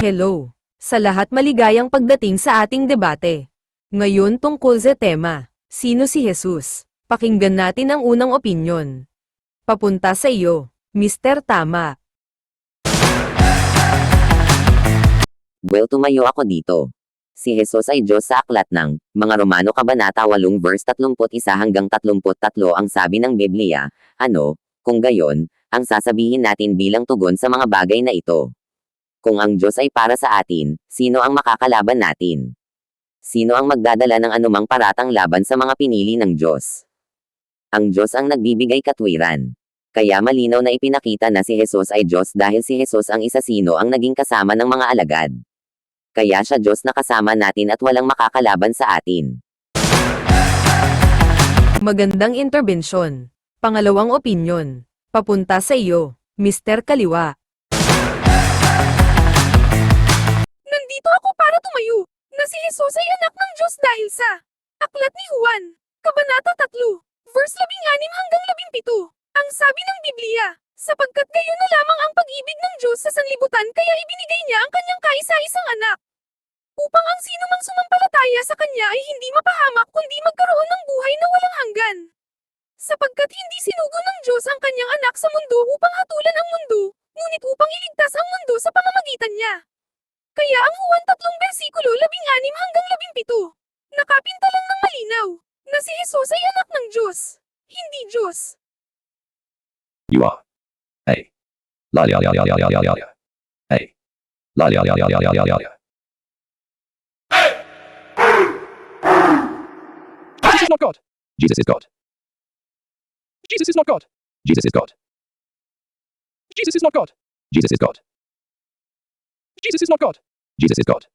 Hello! Sa lahat maligayang pagdating sa ating debate. Ngayon tungkol sa tema, sino si Jesus? Pakinggan natin ang unang opinyon. Papunta sa iyo, Mr. Tama. Well, tumayo ako dito. Si Jesus ay Diyos sa aklat ng mga Romano Kabanata 8 verse 31 hanggang 33 ang sabi ng Biblia. Kung gayon, ang sasabihin natin bilang tugon sa mga bagay na ito. Kung ang Diyos ay para sa atin, sino ang makakalaban natin? Sino ang magdadala ng anumang paratang laban sa mga pinili ng Diyos? Ang Diyos ang nagbibigay katwiran. Kaya malinaw na ipinakita na si Jesus ay Diyos dahil si Jesus ang isa sino ang naging kasama ng mga alagad. Kaya siya Diyos na kasama natin at walang makakalaban sa atin. Magandang interbensyon. Pangalawang opinyon. Papunta sa iyo, Mr. Kaliwa. Nandito ako para tumayo, na si Jesus ay anak ng Diyos dahil sa Aklat ni Juan, Kabanata 3, verse 16 hanggang 17. Ang sabi ng Biblia, sapagkat gayon na lamang ang pag-ibig ng Diyos sa sanlibutan kaya ibinigay niya ang kanyang kaisa-isang anak. Upang ang sino mang sumampalataya sa kanya ay hindi mapahamak kundi magkaroon ng buhay na walang hanggan. Sapagkat hindi sinugo ng Diyos ang kanyang anak sa mundo upang hatulan ang mundo, ngunit upang iligtas ang mundo sa pamamagitan niya. Kaya ang Juan 3 versikulo 16 hanggang 17, nakapinta lang ng malinaw, na si Jesus ay anak ng Diyos, hindi Diyos. You are. Hey. La ya ya ya ya ya ya ya ya. Hey. La ya ya ya ya ya ya ya ya. Jesus is not God. Jesus is God. Jesus is not God. Jesus is God. Jesus is not God. Jesus is God. Jesus is not God. Jesus is God.